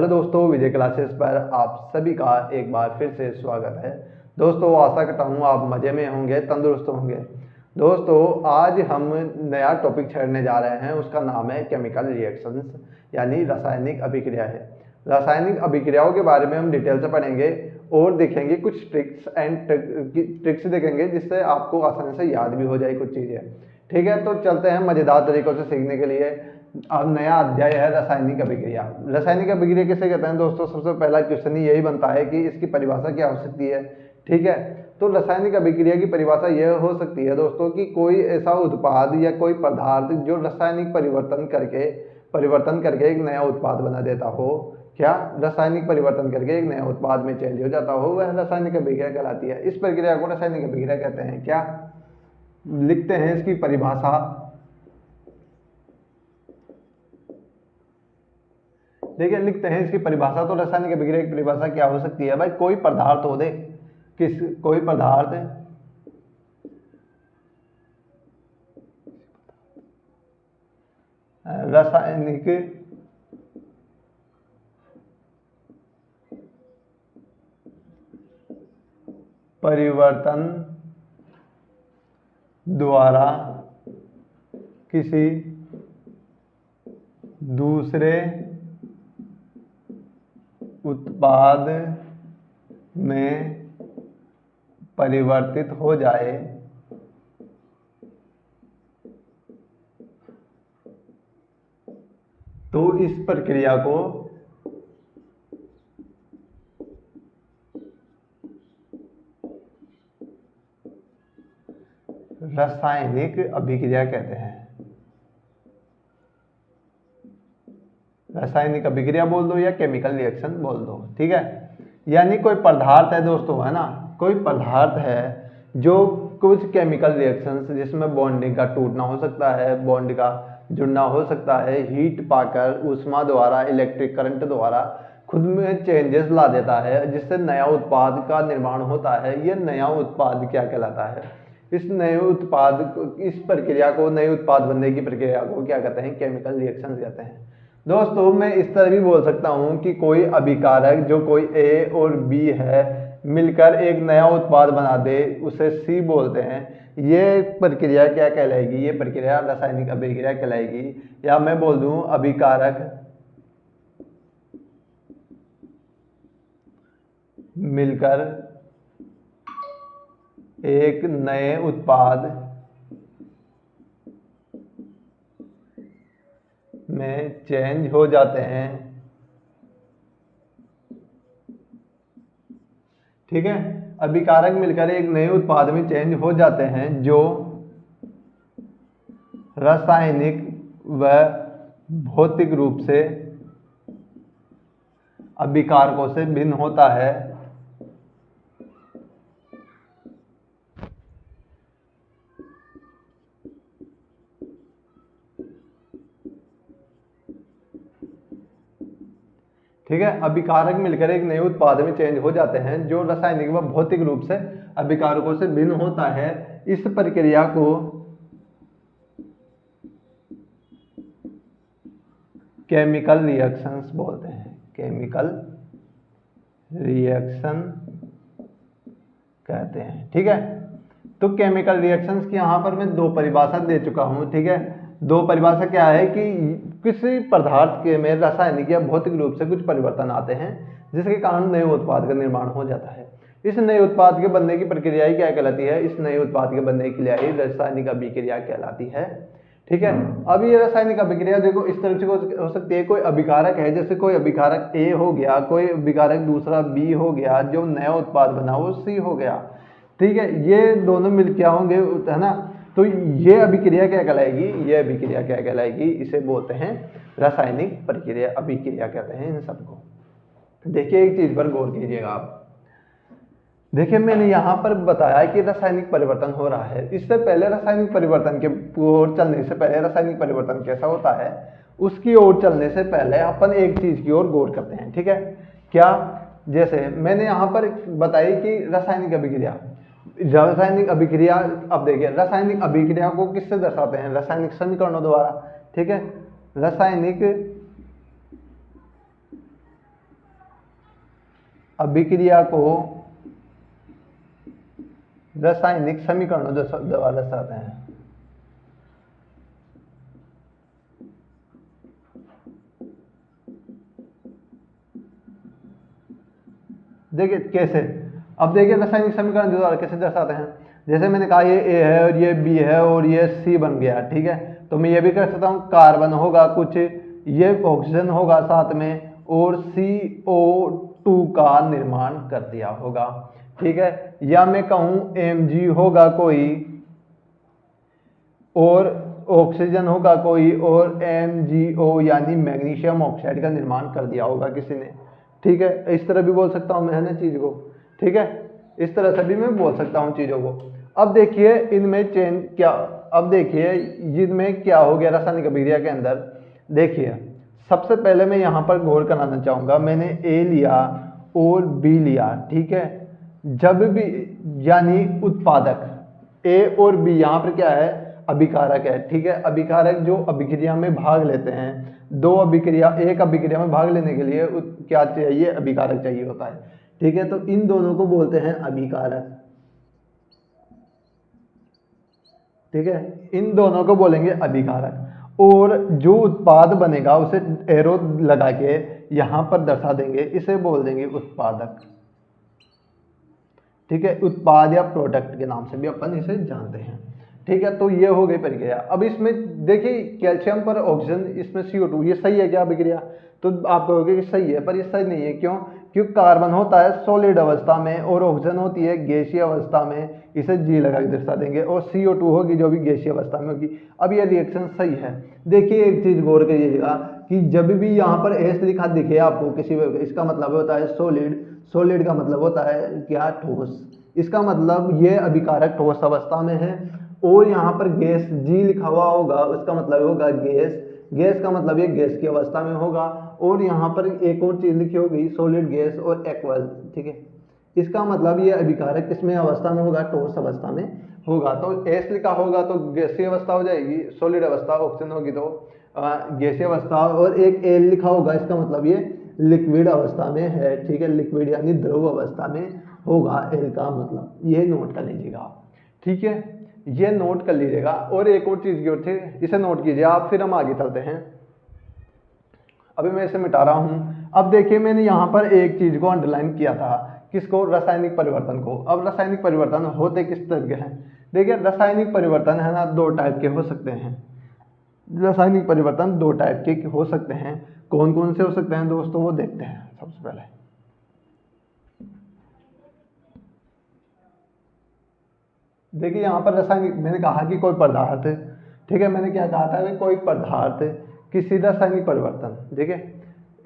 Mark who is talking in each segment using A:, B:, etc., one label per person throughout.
A: Hello दोस्तों, विजय classes पर आप सभी का एक बार फिर से स्वागत है। दोस्तों, आशा करता हूँ आप मज़े में होंगे, तंदुरुस्त होंगे। दोस्तों, आज हम नया टॉपिक छेड़ने जा रहे हैं, उसका नाम है केमिकल रिएक्शंस, यानी रासायनिक अभिक्रिया है। रासायनिक अभिक्रियाओं के बारे में हम डिटेल से पढ़ेंगे और देखेंगे कुछ ट्रिक्स देखेंगे जिससे आपको आसानी से याद भी हो जाए कुछ चीज़ें। ठीक है, तो चलते हैं मज़ेदार तरीकों से सीखने के लिए। अब नया अध्याय है रासायनिक अभिक्रिया। रासायनिक अभिक्रिया किसे कहते हैं दोस्तों? सबसे पहला क्वेश्चन ही यही बनता है कि इसकी परिभाषा क्या हो सकती है। ठीक है, तो रासायनिक अभिक्रिया की परिभाषा यह हो सकती है दोस्तों कि कोई ऐसा उत्पाद या कोई पदार्थ जो रासायनिक परिवर्तन करके एक नया उत्पाद बना देता हो। क्या? रासायनिक परिवर्तन करके एक नया उत्पाद में चेंज हो जाता हो, वह रासायनिक अभिक्रिया कहलाती है। इस प्रक्रिया को रासायनिक अभिक्रिया कहते हैं। क्या लिखते हैं इसकी परिभाषा? देखिए, लिखते हैं इसकी परिभाषा। तो रासायनिक अभिक्रिया की परिभाषा क्या हो सकती है भाई? कोई पदार्थ हो दे, कोई पदार्थ रासायनिक परिवर्तन द्वारा किसी दूसरे उत्पाद में परिवर्तित हो जाए तो इस प्रक्रिया को रासायनिक अभिक्रिया कहते हैं। रासायनिक अभिक्रिया बोल दो या केमिकल रिएक्शन बोल दो। ठीक है, यानी कोई पदार्थ है दोस्तों, है ना, कोई पदार्थ है जो कुछ केमिकल रिएक्शंस जिसमें बॉन्डिंग का टूटना हो सकता है, बॉन्ड का जुड़ना हो सकता है, हीट पाकर ऊष्मा द्वारा, इलेक्ट्रिक करंट द्वारा खुद में चेंजेस ला देता है, जिससे नया उत्पाद का निर्माण होता है। यह नया उत्पाद क्या कहलाता है? इस नए उत्पाद को, इस प्रक्रिया को, नए उत्पाद बनने की प्रक्रिया को क्या कहते हैं? केमिकल रिएक्शन कहते हैं। दोस्तों, मैं इस तरह भी बोल सकता हूं कि कोई अभिकारक जो कोई ए और बी है मिलकर एक नया उत्पाद बना दे, उसे सी बोलते हैं। ये प्रक्रिया क्या कहलाएगी? ये प्रक्रिया रासायनिक अभिक्रिया कहलाएगी। या मैं बोल दूं अभिकारक मिलकर एक नए उत्पाद में चेंज हो जाते हैं। ठीक है, अभिकारक मिलकर एक नए उत्पाद में चेंज हो जाते हैं जो रासायनिक व भौतिक रूप से अभिकारकों से भिन्न होता है। ठीक है, अभिकारक मिलकर एक नए उत्पाद में चेंज हो जाते हैं जो रासायनिक व भौतिक रूप से अभिकारकों से भिन्न होता है। इस प्रक्रिया को केमिकल रिएक्शंस बोलते हैं। केमिकल रिएक्शन कहते हैं। ठीक है, तो केमिकल रिएक्शंस की यहाँ पर मैं दो परिभाषा दे चुका हूँ। ठीक है, दो परिभाषा क्या है कि किसी पदार्थ के में रासायनिक या भौतिक रूप से कुछ परिवर्तन आते हैं जिसके कारण नए उत्पाद का निर्माण हो जाता है। इस नए उत्पाद के बनने की प्रक्रिया ही क्या कहलाती है? इस नए उत्पाद के बनने की क्रिया ही रासायनिक अभिक्रिया कहलाती है। ठीक है, अब ये रासायनिक अभिक्रिया देखो इस तरह से हो सकती है। कोई अभिकारक है, जैसे कोई अभिकारक ए हो गया, कोई अभिकारक दूसरा बी हो गया, जो नया उत्पाद बना वो सी हो गया। ठीक है, ये दोनों मिल क्या होंगे, है ना? तो ये अभिक्रिया क्या कहलाएगी? ये अभिक्रिया क्या कहलाएगी? इसे बोलते हैं रासायनिक प्रक्रिया अभिक्रिया कहते हैं इन सबको। देखिए, एक चीज पर गौर कीजिएगा आप। देखिए, मैंने यहाँ पर बताया कि रासायनिक परिवर्तन हो रहा है। इससे पहले रासायनिक परिवर्तन के ओर चलने से पहले, रासायनिक परिवर्तन कैसा होता है उसकी ओर चलने से पहले अपन एक चीज की ओर गौर करते हैं। ठीक है, क्या? जैसे मैंने यहाँ पर बताई कि रासायनिक अभिक्रिया, अब देखिए रासायनिक अभिक्रिया को किससे दर्शाते हैं? रासायनिक समीकरणों द्वारा। ठीक है, रासायनिक अभिक्रिया को रासायनिक समीकरणों द्वारा दर्शाते हैं। देखिए कैसे, अब देखिए रासायनिक समीकरण द्वारा कैसे दर्शाते हैं। जैसे मैंने कहा ये ए है और ये बी है और ये सी बन गया, ठीक है। तो मैं ये भी कर सकता हूँ, कार्बन होगा कुछ, ये ऑक्सीजन होगा साथ में, और CO2 का निर्माण कर दिया होगा, ठीक है। या मैं कहूँ Mg होगा कोई और ऑक्सीजन होगा कोई, और MgO यानी मैग्नीशियम ऑक्साइड का निर्माण कर दिया होगा किसी ने, ठीक है। इस तरह भी बोल सकता हूँ मैं, है ना, चीज को, ठीक है। इस तरह से भी मैं बोल सकता हूँ चीजों को। अब देखिए इनमें चेंज क्या, अब देखिए इनमें क्या हो गया रासायनिक अभिक्रिया के अंदर। देखिए सबसे पहले मैं यहाँ पर गौर कराना चाहूंगा, मैंने ए लिया और बी लिया, ठीक है। जब भी यानी उत्पादक ए और बी, यहाँ पर क्या है, अभिकारक है, ठीक है। अभिकारक जो अभिक्रिया में भाग लेते हैं, दो अभिक्रिया, एक अभिक्रिया में भाग लेने के लिए क्या चाहिए, अभिकारक चाहिए होता है, ठीक है। तो इन दोनों को बोलते हैं अभिकारक, ठीक है। इन दोनों को बोलेंगे अभिकारक। और जो उत्पाद बनेगा उसे एरो लगा के यहां पर दर्शा देंगे, इसे बोल देंगे उत्पादक, ठीक है। उत्पाद या प्रोडक्ट के नाम से भी अपन इसे जानते हैं, ठीक है। तो ये हो गई प्रक्रिया। अब इसमें देखिए कैल्शियम पर ऑक्सीजन, इसमें CO2, ये सही है क्या अभिक्रिया? तो आप कहोगे कि सही है, पर ये सही नहीं है। क्यों? क्योंकि कार्बन होता है सॉलिड अवस्था में और ऑक्सीजन होती है गैसीय अवस्था में, इसे G लगा के दर्शा देंगे, और CO2 होगी जो भी गैसीय अवस्था में होगी। अब ये रिएक्शन सही है। देखिए एक चीज गौर करिएगा कि जब भी यहाँ पर एस लिखा दिखे आपको किसी, इसका मतलब होता है सॉलिड, सॉलिड का मतलब होता है क्या, ठोस। इसका मतलब ये अभिकारक ठोस अवस्था में है। और यहाँ पर गैस G लिखा हुआ होगा, उसका मतलब होगा गैस, गैस का मतलब ये गैस की अवस्था में होगा। और यहाँ पर एक और चीज लिखी होगी सॉलिड, गैस और एक्वस, ठीक है। इसका मतलब ये अभिकारक किसमें अवस्था में होगा, ठोस अवस्था में होगा। तो एस लिखा होगा तो गैसीय अवस्था हो जाएगी, सॉलिड अवस्था, ऑक्सीजन होगी तो गैसीय अवस्था। और एक एल लिखा होगा, इसका मतलब ये लिक्विड अवस्था में है, ठीक है। लिक्विड यानी द्रव अवस्था में होगा एल का मतलब, ये नोट कर लीजिएगा आप, ठीक है। ये नोट कर लीजिएगा। और एक और चीज की ओर थी, इसे नोट कीजिए आप, फिर हम आगे चलते हैं। अभी मैं इसे मिटा रहा हूं। अब देखिए मैंने यहां पर एक चीज को अंडरलाइन किया था, किसको, रासायनिक परिवर्तन को। अब रासायनिक परिवर्तन होते किस तरह के हैं? देखिए रासायनिक परिवर्तन है ना, दो टाइप के हो सकते हैं। रासायनिक परिवर्तन दो टाइप के हो सकते हैं। कौन कौन से हो सकते हैं दोस्तों, वो देखते हैं सबसे पहले। देखिए यहाँ पर रासायनिक, मैंने कहा कि कोई पदार्थ, ठीक है। मैंने क्या कहा था कि कोई पदार्थ किसी रासायनिक परिवर्तन, देखिए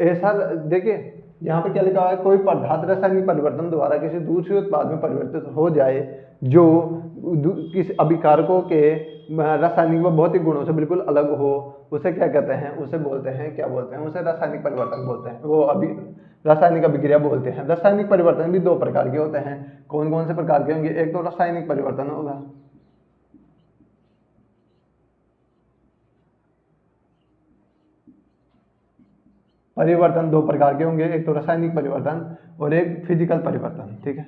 A: ऐसा, देखिए यहाँ पे क्या लिखा हुआ है, कोई पदार्थ रासायनिक परिवर्तन द्वारा किसी दूसरे उत्पाद में परिवर्तित हो जाए जो किसी अभिकारकों के रासायनिक व भौतिक गुणों से बिल्कुल अलग हो, उसे क्या कहते हैं, उसे बोलते हैं, क्या बोलते हैं, उसे रासायनिक परिवर्तन बोलते हैं, वो अभी रासायनिक अभिक्रिया बोलते हैं। रासायनिक परिवर्तन भी दो प्रकार के होते हैं। कौन कौन से प्रकार के होंगे? एक तो रासायनिक परिवर्तन होगा, परिवर्तन दो प्रकार के होंगे, एक तो रासायनिक परिवर्तन और एक फिजिकल परिवर्तन, ठीक है।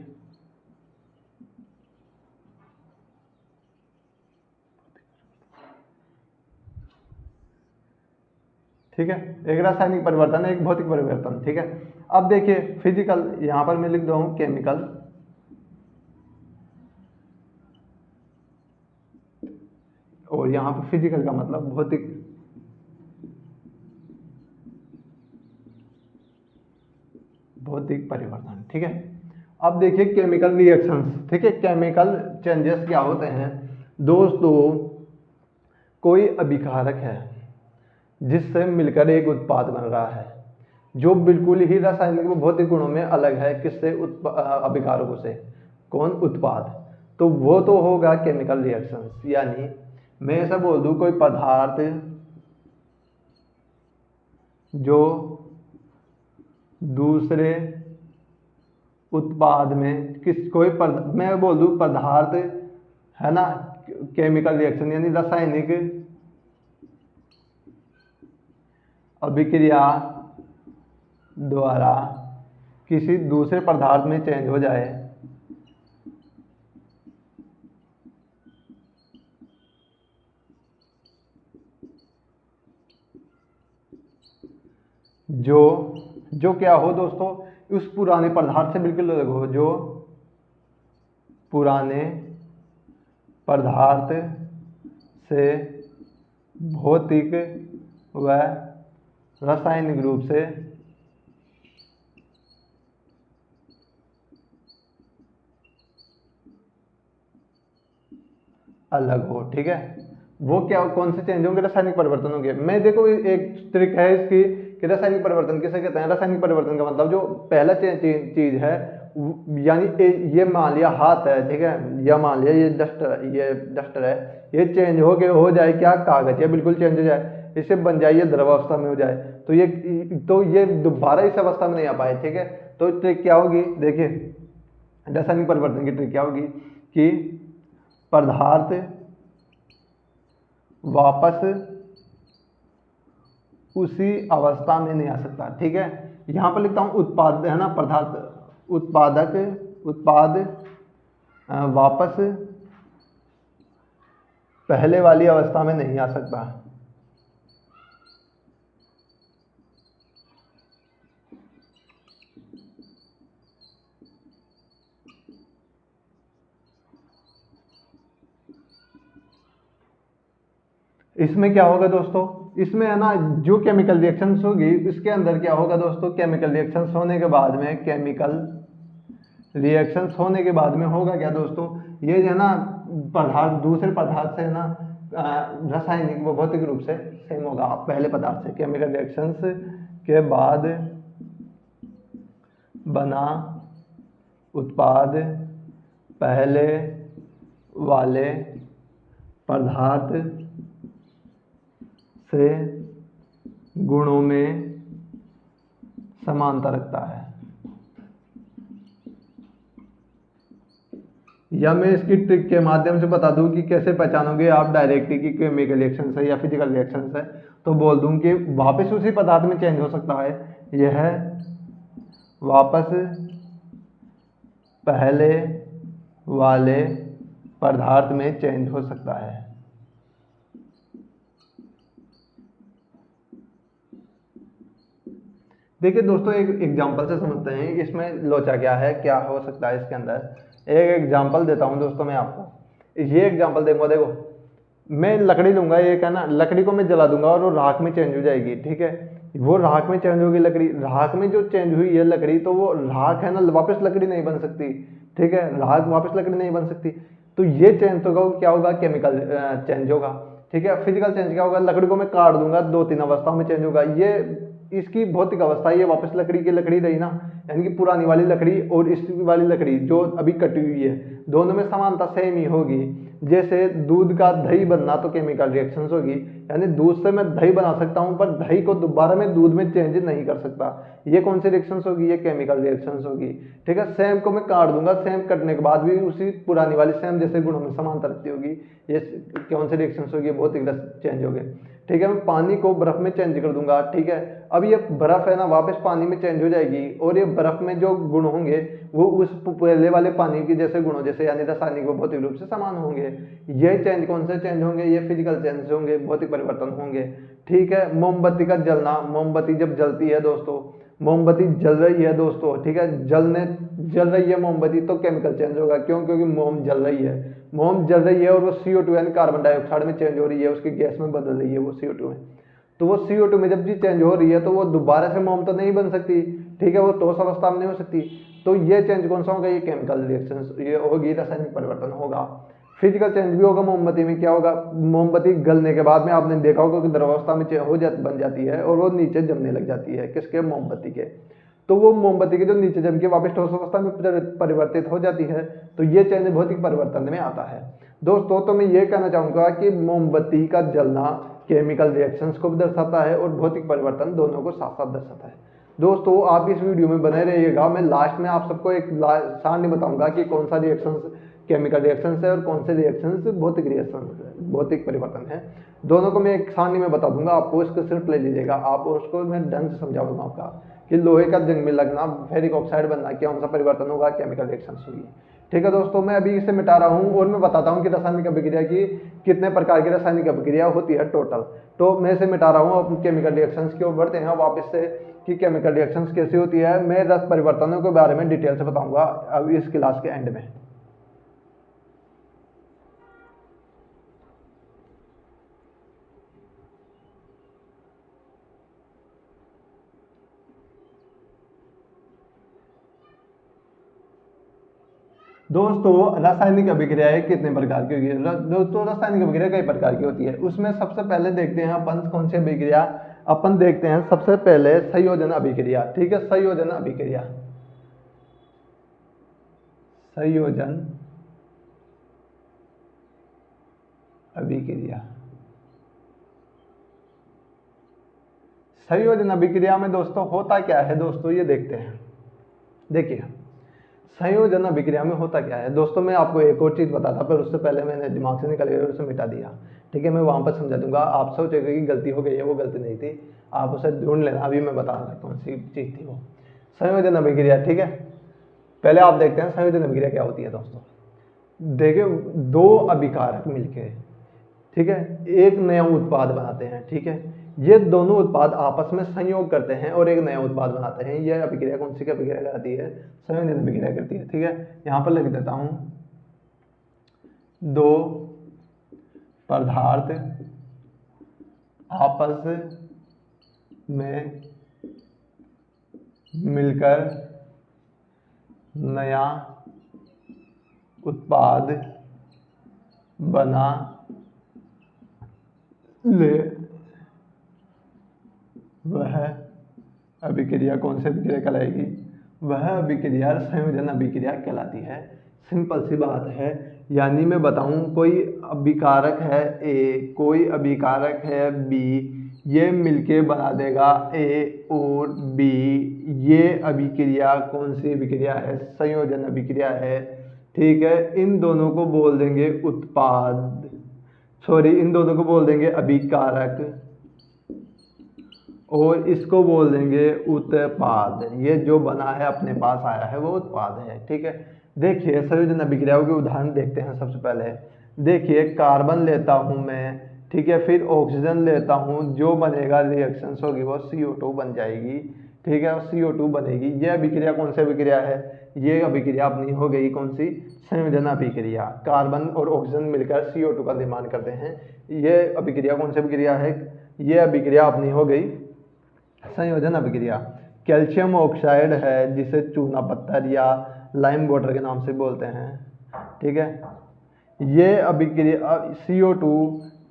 A: ठीक है, एक रासायनिक परिवर्तन है, एक भौतिक परिवर्तन, ठीक है। अब देखिए फिजिकल, यहां पर मैं लिख दू केमिकल, और यहां पर फिजिकल का मतलब भौतिक, भौतिक परिवर्तन, ठीक है। अब देखिए केमिकल रिएक्शंस, ठीक है। केमिकल चेंजेस क्या होते हैं दोस्तों? कोई अभिकारक है जिससे मिलकर एक उत्पाद बन रहा है जो बिल्कुल ही रासायनिक व भौतिक गुणों में अलग है, किससे, अभिकारकों से। कौन? उत्पाद। तो वो तो होगा केमिकल रिएक्शंस। यानी मैं ऐसा बोल दूं, कोई पदार्थ जो दूसरे उत्पाद में मैं बोल दूं पदार्थ, है ना, केमिकल रिएक्शन यानी रासायनिक अभिक्रिया द्वारा किसी दूसरे पदार्थ में चेंज हो जाए जो जो क्या हो दोस्तों, उस पुराने पदार्थ से बिल्कुल अलग हो, जो पुराने पदार्थ से भौतिक व रासायनिक रूप से अलग हो। ठीक है, वो क्या, कौन से चेंज होंगे, रासायनिक परिवर्तन होंगे। मैं देखो एक ट्रिक है इसकी कि रासायनिक परिवर्तन किसे कहते हैं। रासायनिक परिवर्तन का मतलब जो पहला चीज है, यानी ये मान लिया हाथ है, ठीक है, या मान लिया ये डस्टर है, ये चेंज हो जाए क्या, कागज, ये बिल्कुल चेंज हो जाए, इससे बन जाए ये द्रव अवस्था में हो जाए, तो ये दोबारा इस अवस्था में नहीं आ पाए। ठीक है, तो ट्रिक क्या होगी, देखिए रासायनिक परिवर्तन की ट्रिक क्या होगी कि पदार्थ वापस उसी अवस्था में नहीं आ सकता। ठीक है, यहां पर लिखता हूं उत्पाद, है ना, पदार्थ उत्पाद वापस पहले वाली अवस्था में नहीं आ सकता। इसमें क्या होगा दोस्तों, इसमें है ना जो केमिकल रिएक्शंस होगी इसके अंदर क्या होगा दोस्तों, केमिकल रिएक्शंस होने के बाद में होगा क्या दोस्तों, ये जो है ना पदार्थ दूसरे पदार्थ से है ना रासायनिक व भौतिक रूप से सेम होगा पहले पदार्थ से। केमिकल रिएक्शंस के बाद बना उत्पाद पहले वाले पदार्थ से गुणों में समानता रखता है। या मैं इसकी ट्रिक के माध्यम से बता दूं कि कैसे पहचानोगे आप डायरेक्टली कि केमिकल रिएक्शन है या फिजिकल रिएक्शन है, तो बोल दूं कि वापस उसी पदार्थ में चेंज हो सकता है, यह वापस पहले वाले पदार्थ में चेंज हो सकता है। देखिए दोस्तों एक एग्जांपल से समझते हैं इसमें लोचा क्या है, क्या हो सकता है इसके अंदर। एक एग्जांपल देता हूं दोस्तों मैं आपको। ये एग्जांपल देखो मैं लकड़ी लूंगा, एक है ना, लकड़ी को मैं जला दूंगा और वो राख में चेंज हो जाएगी। ठीक है, वो राख में चेंज होगी लकड़ी, राख में जो चेंज हुई है लकड़ी, तो वो राख है ना वापस लकड़ी नहीं बन सकती। ठीक है, राख वापस लकड़ी नहीं बन सकती, तो ये चेंज होगा, क्या होगा, केमिकल चेंज होगा। ठीक है, फिजिकल चेंज क्या होगा, लकड़ी को मैं काट दूंगा, 2-3 अवस्थाओं में चेंज होगा। ये इसकी भौतिक अवस्था, ये वापस लकड़ी की लकड़ी रही ना, यानी कि पुरानी वाली लकड़ी और इस वाली लकड़ी जो अभी कटी हुई है, दोनों में समानता सेम ही होगी। जैसे दूध का दही बनना तो केमिकल रिएक्शंस होगी, यानी दूध से मैं दही बना सकता हूं पर दही को दोबारा मैं दूध में चेंज नहीं कर सकता। ये कौन सी रिएक्शंस होगी, ये केमिकल रिएक्शंस होगी। ठीक है, सेम को मैं काट दूंगा, सेम कटने के बाद भी उसी पुरानी वाली सेम जैसे गुणों में समानता रखती होगी। ये कौन सी रिएक्शंस होगी, भौतिक चेंज हो गए। ठीक है, मैं पानी को बर्फ में चेंज कर दूंगा। ठीक है, अब ये बर्फ है ना वापस पानी में चेंज हो जाएगी और ये बर्फ में जो गुण होंगे वो उस पहले वाले पानी के जैसे गुणों जैसे यानी रासायनिक व भौतिक रूप से समान होंगे। ये चेंज कौन से चेंज होंगे, ये फिजिकल चेंज होंगे, भौतिक परिवर्तन होंगे। ठीक है, मोमबत्ती का जलना, मोमबत्ती जब जलती है दोस्तों, मोमबत्ती जल रही है दोस्तों, ठीक है, जल रही है मोमबत्ती, तो केमिकल चेंज होगा। क्यों, क्योंकि मोम जल रही है, मोम जल रही है और वो CO2 यानी कार्बन डाइऑक्साइड में चेंज हो रही है, उसकी गैस में बदल रही है वो CO2 में। तो वो CO2 में जब भी चेंज हो रही है तो वो दोबारा से मोम तो नहीं बन सकती। ठीक है, वो ठोस अवस्था में नहीं हो सकती। तो ये चेंज कौन सा होगा, ये केमिकल रिएक्शन, ये होगी रासायनिक परिवर्तन होगा। फिजिकल चेंज भी होगा मोमबत्ती में, क्या होगा, मोमबत्ती गलने के बाद में आपने देखा होगा कि द्रवावस्था में बन जाती है और वो नीचे जमने लग जाती है, किसके, मोमबत्ती के। तो वो मोमबत्ती के जो नीचे जम के वापस ठोस अवस्था में परिवर्तित हो जाती है, तो ये चेंज भौतिक परिवर्तन में आता है। दोस्तों तो मैं ये कहना चाहूंगा कि मोमबत्ती का जलना केमिकल रिएक्शंस को भी दर्शाता है और भौतिक परिवर्तन दोनों को साथ साथ दर्शाता है। दोस्तों आप इस वीडियो में बने रहिएगा, मैं लास्ट में आप सबको एक सारणी बताऊंगा कि कौन सा रिएक्शंस केमिकल रिएक्शंस है और कौन से रिएक्शंस भौतिक रिएक्शंस भौतिक परिवर्तन है। दोनों को मैं एक सारणी में बता दूंगा, आपको इसको सिर्फ ले लीजिएगा आप और उसको मैं ढंग से समझा दूंगा आपका कि लोहे का जंग में लगना, फेरिक ऑक्साइड बनना, कौन सा परिवर्तन होगा, केमिकल रिएक्शंस होगी। ठीक है दोस्तों, मैं अभी इसे मिटा रहा हूँ और मैं बताता हूँ कि रासायनिक अभिक्रिया की कितने प्रकार की रासायनिक अभिक्रिया होती है टोटल। तो मैं इसे मिटा रहा हूँ, अब केमिकल रिएक्शंस की ओर बढ़ते हैं वापस से कि केमिकल रिएक्शंस कैसी होती है। मैं रस परिवर्तनों के बारे में डिटेल से बताऊंगा अब इस क्लास के एंड में। दोस्तों रासायनिक अभिक्रियाएं कितने प्रकार की होगी? दोस्तों रासायनिक अभिक्रिया कई प्रकार की होती है। उसमें सबसे पहले देखते हैं अपन कौन सी अभिक्रिया, अपन देखते हैं सबसे पहले संयोजन अभिक्रिया। ठीक है, संयोजन अभिक्रिया, संयोजन अभिक्रिया। संयोजन अभिक्रिया में दोस्तों होता क्या है दोस्तों, ये देखते हैं। देखिए संयोजन अभिक्रिया में होता क्या है दोस्तों, मैं आपको एक और चीज बताता पर उससे पहले मैंने दिमाग से निकल गया, उसे मिटा दिया। ठीक है, मैं वहां पर समझा दूंगा, आप सोचेंगे कि गलती हो गई है, वो गलती नहीं थी, आप उसे ढूंढ लेना, अभी मैं बता रहा कौन सी चीज थी वो। संयोजन अभिक्रिया, ठीक है, पहले आप देखते हैं संयोजन अभिक्रिया क्या होती है दोस्तों। देखिए दो अभिकारक मिलके, ठीक है, एक नया उत्पाद बनाते हैं। ठीक है, ये दोनों उत्पाद आपस में संयोग करते हैं और एक नया उत्पाद बनाते हैं। यह अभिक्रिया कौन सी अभिक्रिया कहलाती है? संयोजन अभिक्रिया करती है। ठीक है, यहां पर लिख देता हूं, दो पदार्थ आपस में मिलकर नया उत्पाद बना ले, वह अभिक्रिया कौन सी अभिक्रिया कहलाएगी? वह अभिक्रिया संयोजन अभिक्रिया कहलाती है। सिंपल सी बात है, यानी मैं बताऊं कोई अभिकारक है ए, कोई अभिकारक है बी, ये मिलके बना देगा ए और बी। ये अभिक्रिया कौन सी अभिक्रिया है? संयोजन अभिक्रिया है। ठीक है, इन दोनों को बोल देंगे उत्पाद, सॉरी इन दोनों को बोल देंगे अभिकारक और इसको बोल देंगे उत्पाद। ये जो बना है अपने पास आया है वो उत्पाद है। ठीक है, देखिए संयोजन अभिक्रियाओं के उदाहरण देखते हैं। सबसे पहले देखिए कार्बन लेता हूं मैं, ठीक है, फिर ऑक्सीजन लेता हूं, जो बनेगा रिएक्शंस होगी वो CO2 बन जाएगी। ठीक है, CO2 बनेगी। ये अभिक्रिया कौन सी अभिक्रिया है? ये अभिक्रिया अपनी हो गई कौन सी? संयोजन अभिक्रिया। कार्बन और ऑक्सीजन मिलकर CO2 का निर्माण करते हैं। ये अभिक्रिया कौन सी अभिक्रिया है? ये अभिक्रिया अपनी हो गई संयोजन अभिक्रिया। कैल्शियम ऑक्साइड है जिसे चूना पत्थर या लाइम वाटर के नाम से बोलते हैं। ठीक है, ये अभिक्रिया CO2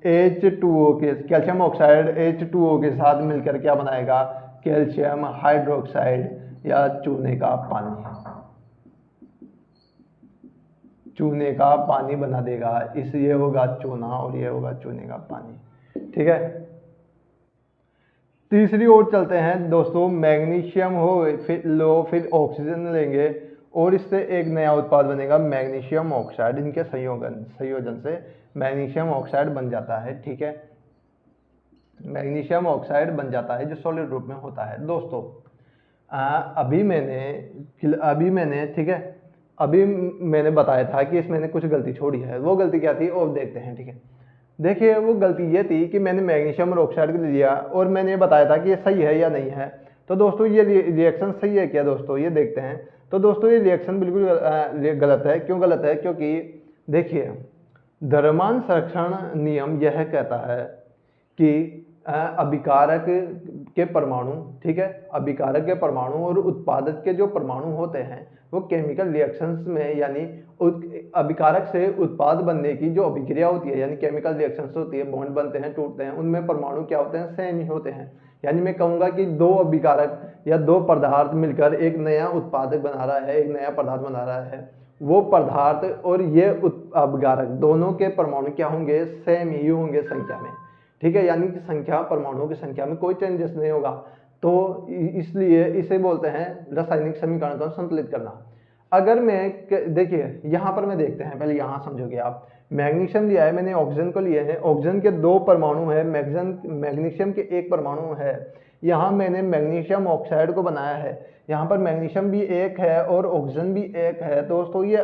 A: H2O के, कैल्शियम ऑक्साइड H2O के साथ मिलकर क्या बनाएगा? कैल्शियम हाइड्रोक्साइड या चूने का पानी, चूने का पानी बना देगा। इस ये होगा चूना और ये होगा चूने का पानी। ठीक है, तीसरी ओर चलते हैं दोस्तों। मैग्नीशियम हो फिर ऑक्सीजन लेंगे और इससे एक नया उत्पाद बनेगा मैग्नीशियम ऑक्साइड। इनके संयोजन से मैग्नीशियम ऑक्साइड बन जाता है। ठीक है, मैग्नीशियम ऑक्साइड बन जाता है जो सॉलिड रूप में होता है। दोस्तों अभी मैंने ठीक है, अभी मैंने बताया था कि इसमें मैंने कुछ गलती छोड़ी है। वो गलती क्या थी और देखते हैं। ठीक है, देखिए वो गलती ये थी कि मैंने मैग्नीशियम और ऑक्साइड लिया और मैंने ये बताया था कि ये सही है या नहीं है। तो दोस्तों ये रिएक्शन सही है क्या दोस्तों, ये देखते हैं। तो दोस्तों ये रिएक्शन बिल्कुल गलत है। क्यों गलत है? क्योंकि देखिए द्रव्यमान संरक्षण नियम यह कहता है कि अभिकारक के परमाणु, ठीक है, अभिकारक के परमाणु और उत्पादक के जो परमाणु होते हैं वो केमिकल रिएक्शंस में, यानी अभिकारक से उत्पाद बनने की जो अभिक्रिया होती है, यानी केमिकल रिएक्शंस होती है, बॉन्ड बनते हैं, टूटते हैं, उनमें परमाणु क्या होते हैं? सेम ही होते हैं। यानी मैं कहूंगा कि दो अभिकारक या दो पदार्थ मिलकर एक नया उत्पादक बना रहा है, एक नया पदार्थ बना रहा है। वो पदार्थ और ये अभिकारक दोनों के परमाणु क्या होंगे? सेम ही होंगे संख्या में। ठीक है, यानी कि संख्या, परमाणुओं की संख्या में कोई चेंजेस नहीं होगा। तो इसलिए इसे बोलते हैं रासायनिक समीकरण को संतुलित करना। अगर मैं देखिए यहाँ पर मैं देखते हैं, पहले यहाँ समझोगे आप। मैग्नीशियम लिया है मैंने, ऑक्सीजन को लिए हैं, ऑक्सीजन के 2 परमाणु है, मैग्नीशियम के 1 परमाणु है। यहाँ मैंने मैग्नीशियम ऑक्साइड को बनाया है, यहाँ पर मैग्नीशियम भी 1 है और ऑक्सीजन भी 1 है। दोस्तों ये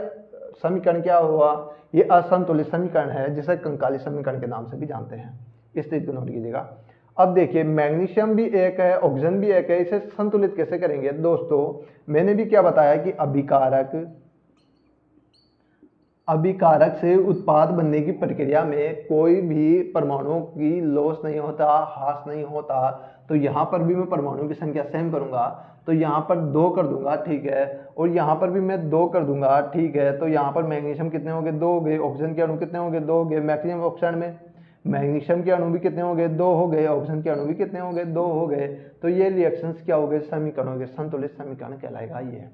A: समीकरण क्या हुआ, ये असंतुलित समीकरण है, जिसे कंकाली समीकरण के नाम से भी जानते हैं। इस चीज को नोट कीजिएगा। अब देखिए मैग्नीशियम भी 1 है, ऑक्सीजन भी 1 है, इसे संतुलित कैसे करेंगे। दोस्तों मैंने भी क्या बताया कि अभिकारक से उत्पाद बनने की प्रक्रिया में कोई भी परमाणुओं की लॉस नहीं होता, ह्रास नहीं होता। तो यहाँ पर भी मैं परमाणुओं की संख्या सेम करूंगा, तो यहाँ पर 2 कर दूंगा, ठीक है, और यहाँ पर भी मैं 2 कर दूंगा, ठीक है। तो यहाँ पर मैग्नीशियम कितने हो गए, 2 हो गए। ऑक्सीजन के अणु कितने हो गए, 2 हो गए। मैक्सिमम ऑक्साइड में मैग्नीशियम के अणु भी कितने हो गए, 2 हो गए। ऑक्सीजन के अणु भी कितने हो गए, 2 हो गए। तो ये रिएक्शंस क्या हो गए, समीकरणों के संतुलित समीकरण कहलाएगा ये।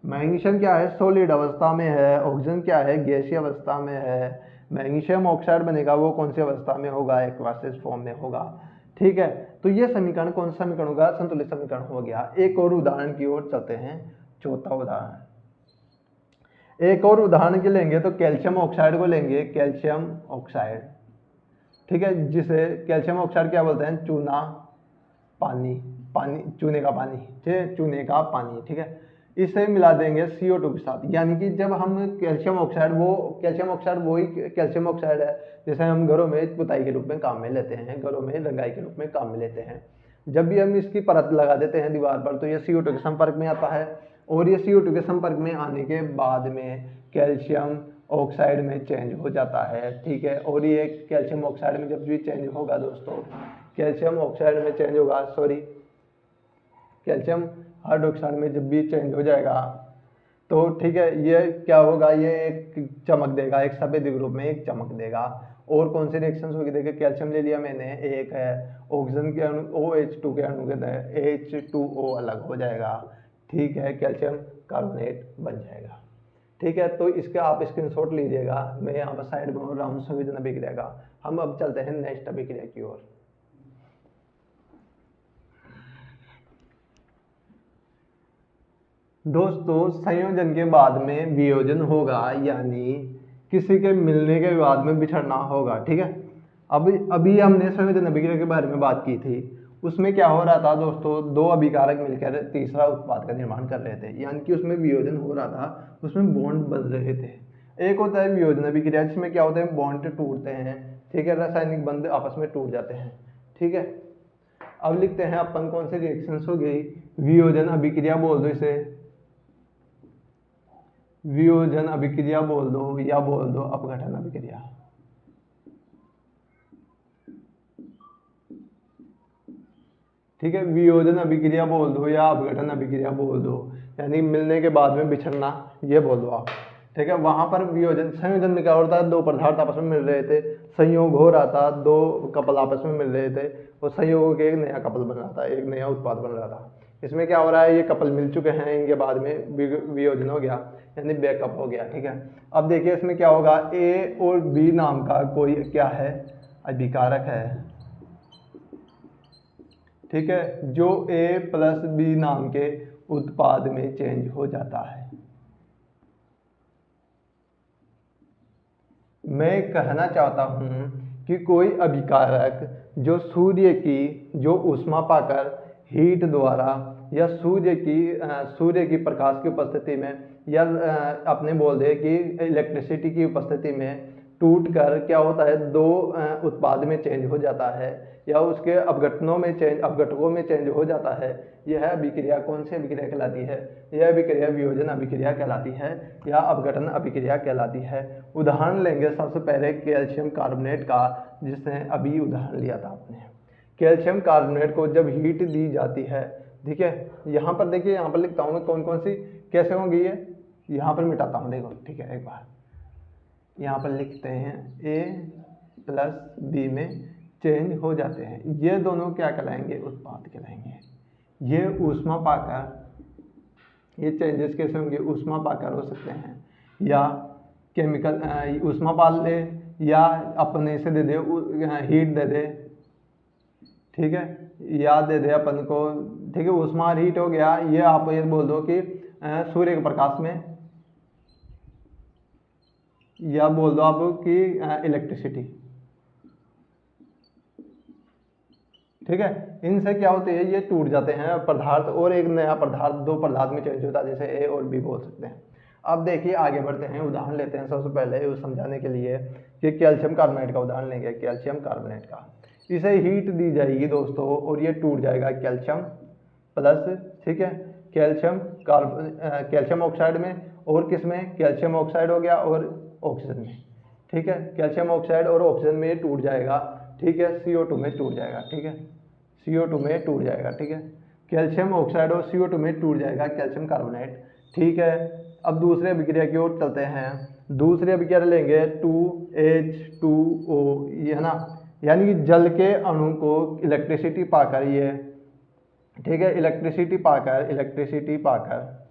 A: मैग्नीशियम क्या है, सॉलिड अवस्था में है, ऑक्सीजन क्या है, गैसीय अवस्था में है। मैग्नीशियम ऑक्साइड बनेगा वो कौन सी अवस्था में होगा, एक्वासिस फॉर्म में होगा, ठीक है। तो ये समीकरण कौन सा समीकरण होगा, संतुलित समीकरण हो गया। एक और उदाहरण की ओर चलते हैं, चौथा उदाहरण। एक और उदाहरण के लेंगे तो कैल्शियम ऑक्साइड को लेंगे, कैल्शियम ऑक्साइड, ठीक है, जिसे कैल्शियम ऑक्साइड क्या बोलते हैं, चूना पानी, चूने का पानी, ठीक है, चूने का पानी, ठीक है। इसे मिला देंगे CO2 के साथ, यानी कि जब हम कैल्शियम ऑक्साइड वही कैल्शियम ऑक्साइड है जैसे हम घरों में पुताई के रूप में काम में लेते हैं, घरों में रंगाई के रूप में काम में लेते हैं। जब भी हम इसकी परत लगा देते हैं दीवार पर तो ये CO2 के संपर्क में आता है, और ये CO2 के संपर्क में आने के बाद में कैल्शियम ऑक्साइड में चेंज हो जाता है, ठीक है। और ये कैल्शियम ऑक्साइड में जब भी चेंज होगा दोस्तों, कैल्शियम ऑक्साइड में चेंज होगा, कैल्शियम हाइड्रोक्साइड में जब भी चेंज हो जाएगा तो ठीक है, ये क्या होगा, ये एक चमक देगा, एक सफेद ग्रुप में एक चमक देगा। और कौन सी रिएक्शंस होगी, देखिए कैल्शियम ले लिया मैंने, एक है, ऑक्सीजन के अणु OH2 के अणु के H2O अलग हो जाएगा, ठीक है, कैल्शियम कार्बोनेट बन जाएगा, ठीक है। तो इसका आप स्क्रीनशॉट लीजिएगा, मैं यहाँ पर साइड में हो रहा हूँ संयोजन अभिक्रिया का। हम अब चलते हैं नेक्स्ट अभिक्रिया की ओर। दोस्तों संयोजन के बाद में वियोजन होगा, यानी किसी के मिलने के बाद में बिछड़ना होगा, ठीक है। अभी हमने संयोजन अभिक्रिया के बारे में बात की थी, उसमें क्या हो रहा था दोस्तों, 2 अभिकारक मिलकर तीसरा उत्पाद का निर्माण कर रहे थे, यानी कि उसमें वियोजन हो रहा था, उसमें बॉन्ड बन रहे थे। एक होता है वियोजन अभिक्रिया, जिसमें क्या होता है, बॉन्ड टूटते हैं, ठीक है, रासायनिक बंध आपस में टूट जाते हैं, ठीक है। अब लिखते हैं अपन कौन सी रिएक्शंस हो गई, वियोजन अभिक्रिया बोल दो इसे, वियोजन अभिक्रिया बोल दो या बोल दो अपघटन अभिक्रिया, ठीक है। वियोजन अभिक्रिया बोल दो या अपघटन अभिक्रिया बोल दो, यानी मिलने के बाद में बिछड़ना, ये बोल दो आप, ठीक है। वहां पर वियोजन, संयोजन में क्या होता है, 2 पदार्थ आपस में मिल रहे थे, संयोग हो रहा था, 2 कपल आपस में मिल रहे थे, और संयोग के एक नया कपल बन रहा था, एक नया उत्पाद बन रहा था। इसमें क्या हो रहा है, ये कपल मिल चुके हैं, इनके बाद में वियोजन हो गया, यानी बैकअप हो गया, ठीक है। अब देखिए इसमें क्या होगा, A और B नाम का कोई क्या है, अभिकारक है, ठीक है, जो A प्लस B नाम के उत्पाद में चेंज हो जाता है। मैं कहना चाहता हूं कि कोई अभिकारक जो सूर्य की ऊष्मा पाकर हीट द्वारा या सूर्य की प्रकाश की उपस्थिति में या अपने बोल दे कि इलेक्ट्रिसिटी की उपस्थिति में टूट कर क्या होता है, 2 उत्पाद में चेंज हो जाता है, या उसके अपघटकों में चेंज हो जाता है। यह अभिक्रिया कौन सी अभिक्रिया कहलाती है, यह अभिक्रिया वियोजन अभिक्रिया कहलाती है या अपघटन अभिक्रिया कहलाती है। उदाहरण लेंगे सबसे पहले कैल्शियम कार्बोनेट का, जिसने अभी उदाहरण लिया था आपने। कैल्शियम कार्बोनेट को जब हीट दी जाती है, ठीक है, यहाँ पर देखिए, यहाँ पर लिखता हूँ मैं कौन कौन सी कैसे होंगी, ये यहाँ पर मिटाता हूँ, देखो, ठीक है। एक बार यहाँ पर लिखते हैं A प्लस B में चेंज हो जाते हैं, ये दोनों क्या कहलाएंगे, उत्पाद कहलाएंगे। ये ऊष्मा पाकर, ये चेंजेस कैसे होंगे, ऊष्मा पाकर हो सकते हैं, या केमिकल ऊष्मा पाल ले, या अपने इसे दे दे, हीट दे दे, ठीक है, या दे दे अपन को, ठीक है, ऊष्मा हीट हो गया। ये आप ये बोल दो कि सूर्य के प्रकाश में या बोल दो आप कि इलेक्ट्रिसिटी। ठीक है, इनसे क्या होती है, ये टूट जाते हैं पदार्थ और एक नया पदार्थ दो पदार्थ में चेंज होता है, जैसे ए और बी बोल सकते हैं। अब देखिए आगे बढ़ते हैं, उदाहरण लेते हैं सबसे पहले उस समझाने के लिए कि कैल्शियम कार्बोनेट का उदाहरण लेंगे। कैल्शियम कार्बोनेट का, इसे हीट दी जाएगी दोस्तों और ये टूट जाएगा कैल्शियम प्लस, ठीक है, कैल्शियम ऑक्साइड में, और किस में, कैल्शियम ऑक्साइड हो गया और ऑक्सीजन में। ठीक है, कैल्शियम ऑक्साइड और ऑक्सीजन में ये टूट जाएगा। ठीक है, CO2 में टूट जाएगा। ठीक है, CO2 में टूट जाएगा। ठीक है, कैल्शियम ऑक्साइड और CO2 में टूट जाएगा कैल्शियम कार्बोनेट। ठीक है, अब दूसरे अभिक्रिया की ओर चलते हैं। दूसरी अभिक्रिया लेंगे 2H2O, ये है ना, यानी कि जल के अणु को इलेक्ट्रिसिटी पाकर ये, ठीक है, इलेक्ट्रिसिटी पाकर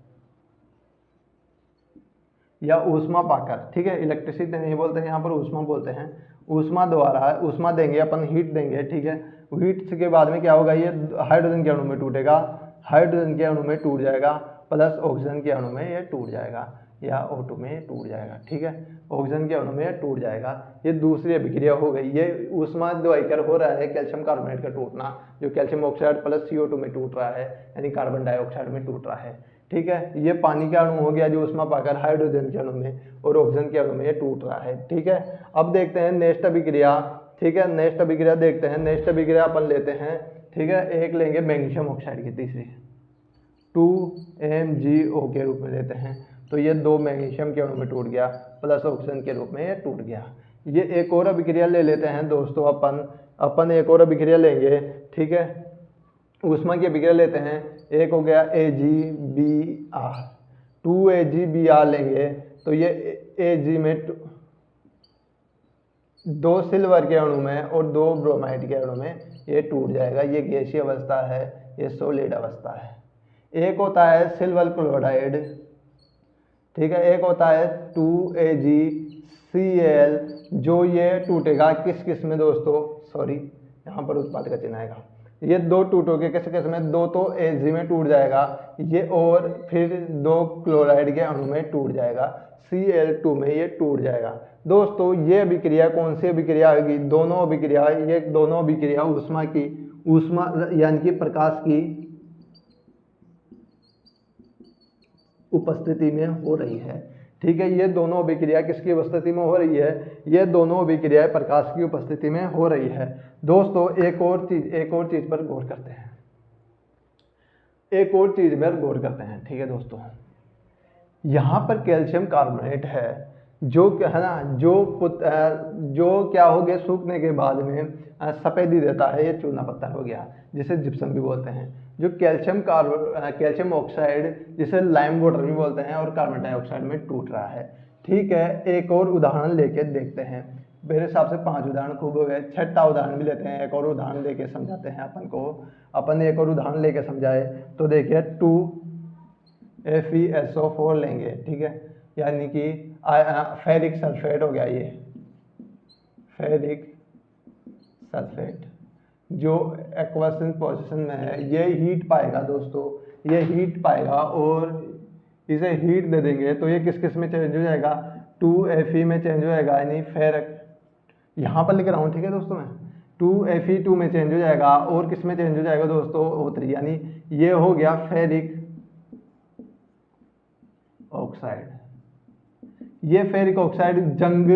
A: या ऊष्मा पाकर, ठीक है, इलेक्ट्रिसिटी नहीं बोलते हैं यहाँ पर, ऊष्मा बोलते हैं। ऊष्मा द्वारा, ऊष्मा देंगे अपन, हीट देंगे। ठीक है, हीट के बाद में क्या होगा, ये हाइड्रोजन के अणु में टूटेगा, हाइड्रोजन के अणु में टूट जाएगा, प्लस ऑक्सीजन के अणु में ये टूट जाएगा या O2 में टूट जाएगा। ठीक है, ऑक्सीजन के अणु में टूट जाएगा। ये दूसरी अभिक्रिया हो गई। ये ऊष्मा द्वाइकर हो रहा है कैल्शियम कार्बोनेट का टूटना, जो कैल्शियम ऑक्साइड प्लस CO2 में टूट रहा है, यानी कार्बन डाइऑक्साइड में टूट रहा है। ठीक है, ये पानी का अणु हो गया जो ऊष्मा पाकर हाइड्रोजन के अणु में और ऑक्सीजन के अणु में ये टूट रहा है। ठीक है, अब देखते हैं नेक्स्ट अभिक्रिया। ठीक है, नेक्स्ट अभिक्रिया देखते हैं। नेक्स्ट अभिक्रिया अपन लेते हैं, ठीक है, एक लेंगे मैग्नीशियम ऑक्साइड की, तीसरी 2MgO के रूप में लेते हैं। तो ये 2 मैग्नीशियम के अणु में टूट गया, प्लस ऑक्सीजन के रूप में ये टूट गया। ये एक और अभिक्रिया ले लेते हैं दोस्तों, अपन एक और अभिक्रिया लेंगे। ठीक है, ऊष्मा की अभिक्रिया लेते हैं। एक हो गया AgBr, 2AgBr लेंगे तो ये Ag में 2 सिल्वर के अणु में और 2 ब्रोमाइड के अणु में ये टूट जाएगा। ये गैसीय अवस्था है, ये सॉलिड अवस्था है। एक होता है सिल्वर क्लोराइड, ठीक है, एक होता है 2AgCl, जो ये टूटेगा किस किस में दोस्तों, सॉरी यहाँ पर उत्पाद का चिन्ह आएगा। ये 2 टूटोगे किस किस में, 2 तो Ag में टूट जाएगा ये, और फिर 2 क्लोराइड के अणु में टूट जाएगा, Cl2 में ये टूट जाएगा। दोस्तों ये अभिक्रिया कौन सी अभिक्रिया आएगी, दोनों अभिक्रिया, ये दोनों अभिक्रिया ऊष्मा की, ऊष्मा यानी कि प्रकाश की उपस्थिति में हो रही है। ठीक है, ये दोनों अभिक्रिया किसकी उपस्थिति में हो रही है, ये दोनों अभिक्रियाएं प्रकाश की उपस्थिति में हो रही है। दोस्तों एक और चीज पर गौर करते हैं, ठीक है दोस्तों, यहाँ पर कैल्शियम कार्बोनेट है जो है ना, जो क्या हो गया, सूखने के बाद में सफेदी देता है, ये चूना पत्थर हो गया जिसे जिप्सम भी बोलते हैं। जो कैल्शियम ऑक्साइड जिसे लाइम वाटर भी बोलते हैं और कार्बन डाइऑक्साइड में टूट रहा है। ठीक है, एक और उदाहरण लेके देखते हैं। मेरे हिसाब से 5 उदाहरण खूब हो गए, 6ठा उदाहरण भी लेते हैं, एक और उदाहरण लेके समझाते हैं अपन एक और उदाहरण लेके समझाए तो देखिए 2FeSO4 लेंगे। ठीक है, यानी कि फेरिक सल्फेट हो गया, ये फेरिक सल्फेट जो एक्वस पोजीशन में है, ये हीट पाएगा दोस्तों, ये हीट पाएगा और इसे हीट दे देंगे तो ये किस किस में चेंज हो जाएगा, 2Fe में चेंज हो जाएगा, यानी फेरिक, यहाँ पर लिख रहा हूँ, ठीक है दोस्तों, मैं 2Fe2 में चेंज हो जाएगा और किस में चेंज हो जाएगा दोस्तों, O3, यानी ये हो गया फेरिक ऑक्साइड। ये फेरिक ऑक्साइड जंग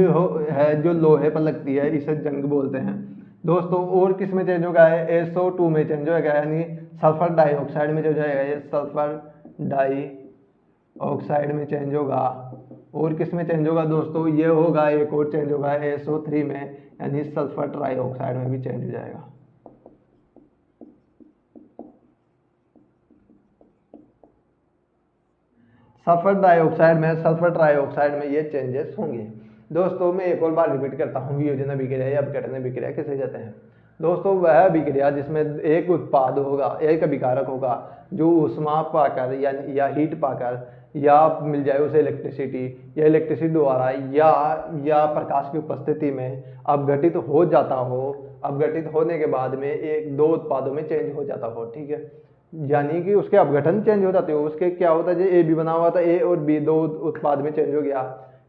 A: है जो लोहे पर लगती है, इसे जंग बोलते हैं दोस्तों। और किस में चेंज होगा है, SO2 में चेंज होगा, यानी सल्फर डाइऑक्साइड में जो जाएगा, ये सल्फर डाइऑक्साइड में चेंज होगा। और किस में चेंज होगा दोस्तों, ये होगा एक और चेंज होगा SO3 में, यानी सल्फर ट्राइऑक्साइड में भी चेंज हो जाएगा। सल्फर ट्राइऑक्साइड में ये चेंजेस होंगे। दोस्तों मैं एक और बार रिपीट करता हूँ, वियोजन अभिक्रिया या अपघटन अभिक्रिया किसे कहते हैं दोस्तों, वह अभिक्रिया जिसमें एक उत्पाद होगा, एक अभिकारक होगा जो ऊष्मा पाकर या हीट पाकर या मिल जाए उसे इलेक्ट्रिसिटी, या इलेक्ट्रिसिटी द्वारा या प्रकाश की उपस्थिति में अपघटित हो जाता हो, अपघटित होने के बाद में 1-2 उत्पादों में चेंज हो जाता हो। ठीक है, यानी कि उसके अपघटन चेंज हो जाते हो, उसके क्या होता है, जो A भी बना हुआ था, A और B 2 उत्पाद में चेंज हो गया,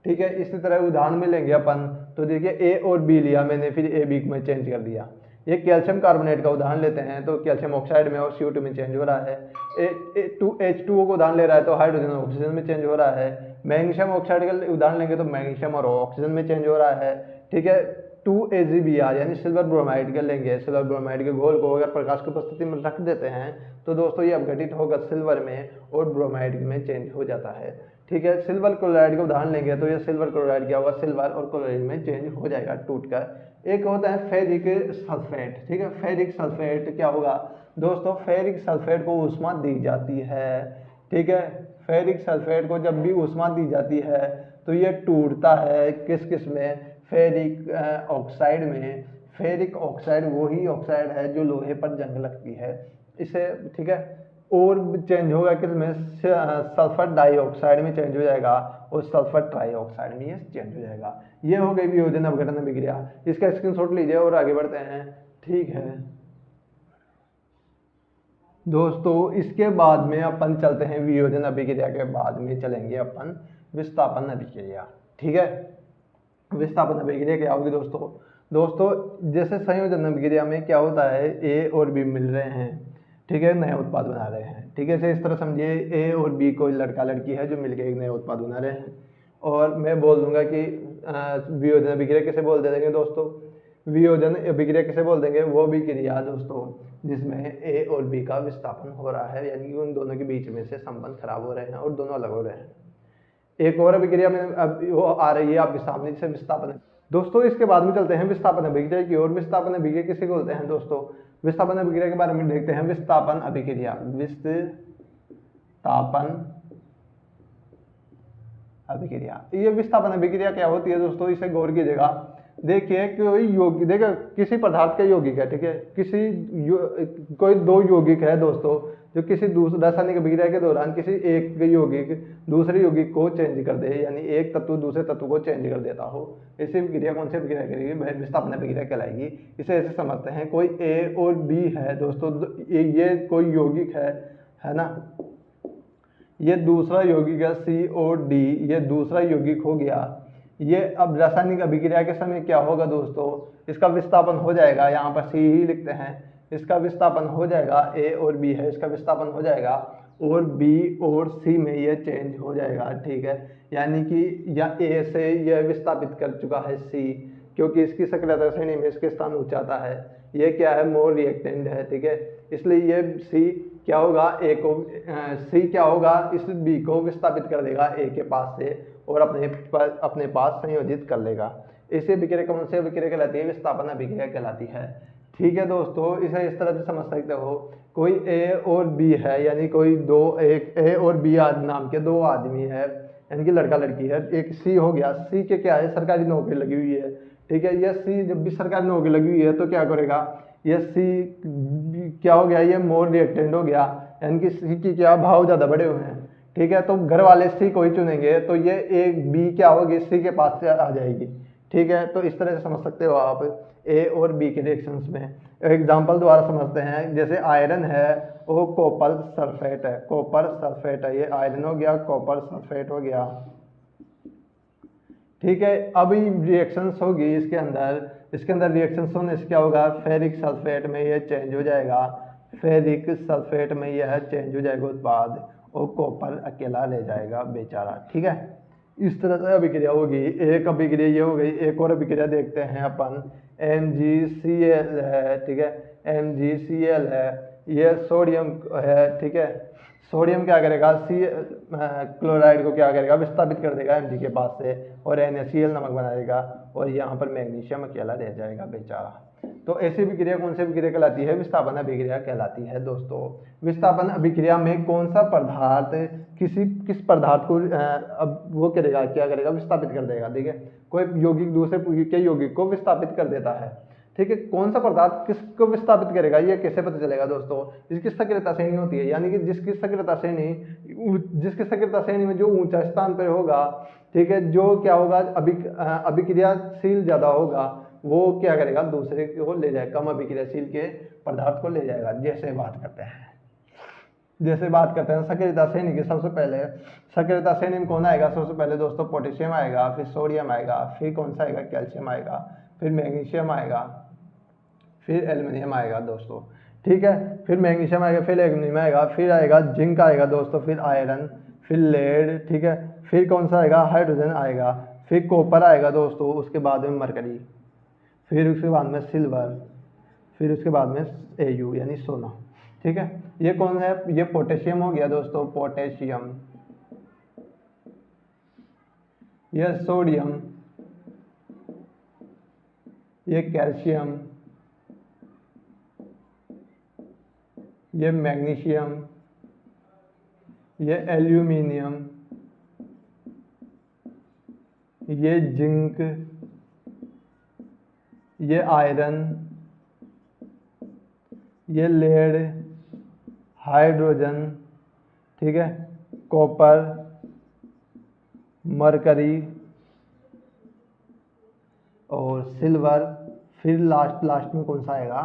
A: ठीक है। इसी तरह उदाहरण में लेंगे अपन, तो देखिए ए और बी लिया मैंने, फिर ए बी में चेंज कर दिया। ये कैल्शियम कार्बोनेट का उदाहरण लेते हैं, तो कैल्शियम ऑक्साइड में और CO2 में चेंज हो रहा है। H2O को उदाहरण ले रहा है, तो हाइड्रोजन ऑक्सीजन में चेंज हो रहा है। मैग्नीशियम ऑक्साइड का उदाहरण लेंगे तो मैग्नीशियम और ऑक्सीजन में चेंज हो रहा है। ठीक है। 2AgBr यानी सिल्वर ब्रोमाइड का लेंगे, सिल्वर ब्रोमाइड के घोल को अगर प्रकाश की उपस्थिति में रख देते हैं तो दोस्तों ये अपघटित होकर सिल्वर में और ब्रोमाइड में चेंज हो जाता है। ठीक है। सिल्वर क्लोराइड का उदाहरण लेंगे तो ये सिल्वर क्लोराइड क्या होगा, सिल्वर और क्लोराइड में चेंज हो जाएगा टूट कर। एक होता है फेरिक सल्फेट। ठीक है। फेरिक सल्फेट क्या होगा दोस्तों, फेरिक सल्फेट को ऊष्मा दी जाती है। ठीक है। फेरिक सल्फेट को जब भी ऊष्मा दी जाती है तो ये टूटता है किस किस में, फेरिक ऑक्साइड में। फेरिक ऑक्साइड वही ऑक्साइड है जो लोहे पर जंग लगती है इसे। ठीक है। और चेंज होगा किस में, सल्फर डाइऑक्साइड में चेंज हो जाएगा और सल्फर ट्राइऑक्साइड में ये चेंज हो जाएगा। ये हो गई वियोजन अपघटन अभिक्रिया। इसका स्क्रीनशॉट लीजिए और आगे बढ़ते हैं। ठीक है दोस्तों, इसके बाद में अपन चलते हैं वियोजन अभिक्रिया के बाद में चलेंगे अपन विस्थापन अभिक्रिया। ठीक है। विस्थापन अभिक्रिया क्या होगी दोस्तों, जैसे संयोजन अभिक्रिया में क्या होता है, ए और बी मिल रहे हैं। ठीक है। नया उत्पाद बना रहे हैं। ठीक है। इस तरह समझिए ए और बी कोई लड़का लड़की है जो मिलकर एक नया उत्पाद बना रहे हैं। और मैं बोल दूंगा कि वियोजन अभिक्रिया किसे बोल दे देंगे दोस्तों, वियोजन अभिक्रिया किसे बोल देंगे, वो अभिक्रिया दोस्तों जिसमें ए और बी का विस्थापन हो रहा है, यानी कि उन दोनों के बीच में से संबंध खराब हो रहे हैं और दोनों अलग हो रहे हैं। एक और अभिक्रिया में अब वो आ रही है आपके सामने, जिसे विस्थापन। दोस्तों इसके बाद में चलते हैं विस्थापन अभिक्रिया की ओर। विस्थापन अभिक्रिया किसे बोलते हैं दोस्तों, विस्थापन अभिक्रिया के बारे में देखते हैं। विस्थापन अभिक्रिया, विस्थापन अभिक्रिया, ये विस्थापन अभिक्रिया क्या होती है दोस्तों, इसे गौर कीजिएगा। देखिए कोई यौगिक, देखिए किसी पदार्थ का यौगिक है। ठीक है। कोई दो यौगिक है दोस्तों जो किसी दूसरे रासायनिक अभिक्रिया के दौरान किसी एक यौगिक दूसरे यौगिक को चेंज कर दे, यानी एक तत्व दूसरे तत्व को चेंज कर देता हो, ऐसी अभिक्रिया कौन सी अभिक्रिया करेगी, विस्थापन अभिक्रिया कहलाएगी। इसे ऐसे समझते हैं, कोई ए और बी है दोस्तों, ये कोई यौगिक है ना, ये दूसरा यौगिक है COD, ये दूसरा यौगिक हो गया। ये अब रासायनिक अभिक्रिया के समय क्या होगा दोस्तों, इसका विस्थापन हो जाएगा, यहाँ पर C ही लिखते हैं, इसका विस्थापन हो जाएगा, A और B है, इसका विस्थापन हो जाएगा और B और C में ये चेंज हो जाएगा। ठीक है। यानी कि या A से यह विस्थापित कर चुका है C, क्योंकि इसकी सक्रियता श्रेणी में इसके स्थान ऊंचा आता है। ये क्या है, मोर रिएक्टेंट है। ठीक है। इसलिए ये C क्या होगा, A को C क्या होगा, इस B को विस्थापित कर देगा A के पास से और अपने पास संयोजित कर लेगा। इसे अभिक्रिया कौन सी अभिक्रिया कहलाती है, विस्थापन अभिक्रिया कहलाती है। ठीक है दोस्तों, इसे इस तरह से समझ सकते हो, कोई A और B है, यानी कोई एक A और B नाम के दो आदमी है, यानी कि लड़का लड़की है। एक C हो गया, C के क्या है, सरकारी नौकरी लगी हुई है। ठीक है। यह C जब भी सरकारी नौकरी लगी हुई है तो क्या करेगा, यह C क्या हो गया, ये मोर रिएक्टेंट हो गया, यानी कि C की क्या भाव ज़्यादा बढ़े हुए हैं। ठीक है। तो घर वाले C को ही चुनेंगे, तो ये एक B क्या होगी, C के पास से आ जाएगी। ठीक है। तो इस तरह से समझ सकते हो आप A और B के रिएक्शंस में। एग्जाम्पल द्वारा समझते हैं, जैसे आयरन है वो कॉपर सल्फेट है, कॉपर सल्फेट है, ये आयरन हो गया, कॉपर सल्फेट हो गया। ठीक है। अभी रिएक्शंस होगी इसके अंदर रिएक्शंस होने से क्या होगा, फेरिक सल्फेट में ये चेंज हो जाएगा, फेरिक सल्फेट में यह चेंज हो जाएगा उत्पाद, और कॉपर अकेला ले जाएगा बेचारा। ठीक है। इस तरह से अभिक्रिया होगी। एक अभिक्रिया ये हो गई। एक और अभिक्रिया देखते हैं अपन, MgCl है। ठीक है। MgCl है, ये सोडियम है। ठीक है। सोडियम क्या करेगा, क्लोराइड को क्या करेगा, विस्थापित कर देगा Mg के पास से और NaCl नमक बना देगा और यहाँ पर मैग्नीशियम अकेला रह जाएगा बेचारा। तो ऐसी अभिक्रिया कौन सी अभिक्रिया कहलाती है, विस्थापन अभिक्रिया कहलाती है दोस्तों। विस्थापन अभिक्रिया में कौन सा पदार्थ किस पदार्थ को अब वो करेगा, क्या करेगा, विस्थापित कर देगा। ठीक है। कोई यौगिक दूसरे के यौगिक को विस्थापित कर देता है। ठीक है। कौन सा पदार्थ किसको विस्थापित करेगा, ये कैसे पता चलेगा दोस्तों, इसकी सक्रियता श्रेणी होती है, यानी कि जिसकी सक्रियता श्रेणी में जो ऊंचा स्थान पर होगा, ठीक है, जो क्या होगा, अभिक्रियाशील ज्यादा होगा, वो क्या करेगा, दूसरे को ले जाएगा, कम अभिक्रियाशील के पदार्थ को ले जाएगा। जैसे बात करते हैं जैसे बात करते हैं सक्रियता श्रेणी की, सबसे पहले सक्रियता श्रेणी में कौन आएगा, सबसे पहले दोस्तों पोटेशियम आएगा, फिर सोडियम आएगा, फिर कौन सा आएगा, कैल्शियम आएगा, फिर मैग्नीशियम आएगा, फिर एल्युमिनियम आएगा दोस्तों, ठीक है। फिर मैग्नीशियम आएगा, फिर एल्युमिनियम आएगा, फिर आएगा जिंक आएगा दोस्तों, फिर आयरन, फिर लेड, ठीक है। फिर कौन सा आएगा, हाइड्रोजन आएगा, फिर कॉपर आएगा दोस्तों, उसके बाद में मरकरी, फिर उसके बाद में सिल्वर, फिर उसके बाद में Au यानी सोना, ठीक है। ये कौन है, ये पोटेशियम हो गया दोस्तों, पोटेशियम, ये सोडियम, ये कैल्शियम, ये मैग्नीशियम, ये एल्यूमिनियम, ये जिंक, ये आयरन, ये लेड, हाइड्रोजन, ठीक है, कॉपर, मरकरी और सिल्वर, फिर लास्ट में कौन सा आएगा,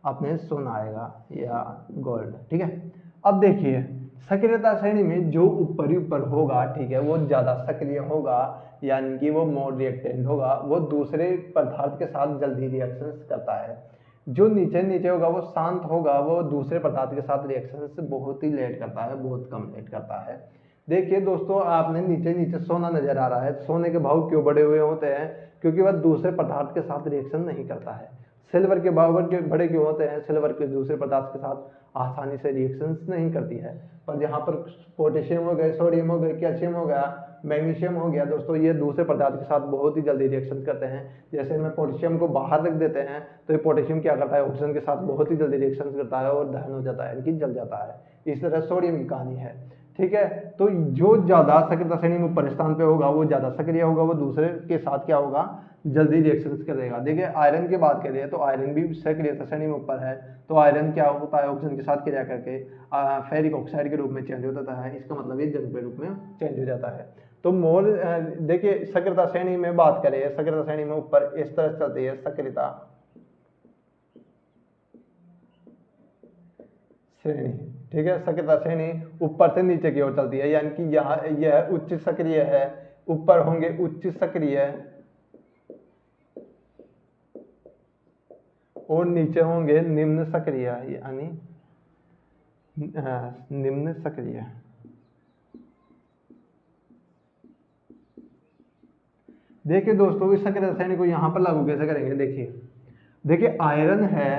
A: अपने सोना आएगा या गोल्ड, ठीक है। अब देखिए सक्रियता श्रेणी में जो ऊपर होगा, ठीक है, वो ज़्यादा सक्रिय होगा, यानी कि वो मोर रिएक्टेंट होगा, वो दूसरे पदार्थ के साथ जल्दी रिएक्शंस करता है। जो नीचे होगा वो शांत होगा, वो दूसरे पदार्थ के साथ रिएक्शंस बहुत ही लेट करता है, बहुत कम लेट करता है। देखिए दोस्तों, आपने नीचे सोना नजर आ रहा है, सोने के भाव क्यों बढ़े हुए होते हैं, क्योंकि वह दूसरे पदार्थ के साथ रिएक्शन नहीं करता है। सिल्वर के भाव बड़े क्यों होते हैं, सिल्वर के दूसरे पदार्थ के साथ आसानी से रिएक्शंस नहीं करती है। पर यहाँ पर पोटेशियम हो गए, सोडियम हो गए, कैल्शियम हो गया, मैग्नीशियम हो गया दोस्तों, ये दूसरे पदार्थ के साथ बहुत ही जल्दी रिएक्शन करते हैं। जैसे में पोटेशियम को बाहर रख देते हैं तो ये पोटेशियम क्या करता है, ऑक्सीजन के साथ बहुत ही जल्दी रिएक्शन करता है और दहन हो जाता है, यानी कि जल जाता है। इस तरह सोडियम की कहानी है, ठीक है। तो जो ज़्यादा सक्रियता श्रेणी में ऊपर स्थान पे होगा वो ज़्यादा सक्रिय होगा, वो दूसरे के साथ क्या होगा, जल्दी रिएक्शंस करेगा। देखिए आयरन की बात करें तो आयरन भी सक्रियता श्रेणी में ऊपर है, तो आयरन क्या होता है, ऑक्सीजन के साथ क्रिया करके फेरिक ऑक्साइड के रूप में चेंज हो जाता है। इसका मतलब ये जंग के रूप में चेंज हो जाता है। तो मोल देखिए सक्रियता श्रेणी में बात करें, सक्रियता श्रेणी में ऊपर इस तरह चलती है सक्रियता श्रेणी, ठीक है। सक्रियता श्रेणी ऊपर से नीचे की ओर चलती है, यानी कि यहाँ यह उच्च सक्रिय है, ऊपर होंगे उच्च सक्रिय और नीचे होंगे निम्न सक्रिय, यानी निम्न सक्रिय। देखिए दोस्तों इस सक्रियता श्रेणी को यहाँ पर लागू कैसे करेंगे, देखिए आयरन है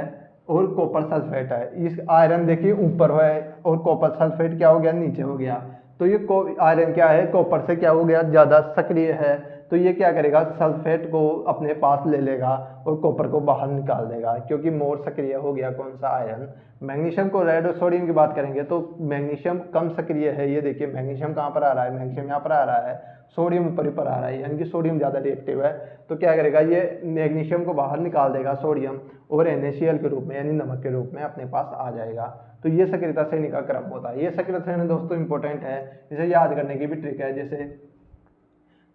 A: और कॉपर सल्फेट है। इस आयरन देखिए ऊपर है और कॉपर सल्फेट क्या हो गया, नीचे हो गया। तो ये आयरन क्या है, कॉपर से क्या हो गया, ज़्यादा सक्रिय है, तो ये क्या करेगा, सल्फेट को अपने पास ले लेगा और कॉपर को बाहर निकाल देगा, क्योंकि मोर सक्रिय हो गया कौन सा, आयरन। मैग्नीशियम को रेड और सोडियम की बात करेंगे तो मैग्नीशियम कम सक्रिय है। ये देखिए मैग्नीशियम कहाँ पर आ रहा है, मैग्नीशियम यहाँ पर आ रहा है, सोडियम ऊपर आ रहा है, यानी कि सोडियम ज़्यादा रिएक्टिव है। तो क्या करेगा, ये मैग्नीशियम को बाहर निकाल देगा सोडियम और NaCl के रूप में यानी नमक के रूप में अपने पास आ जाएगा। तो ये सक्रियता श्रेणी का क्रम होता है। ये सक्रियता श्रेणी दोस्तों इंपॉर्टेंट है, इसे याद करने की भी ट्रिक है। जैसे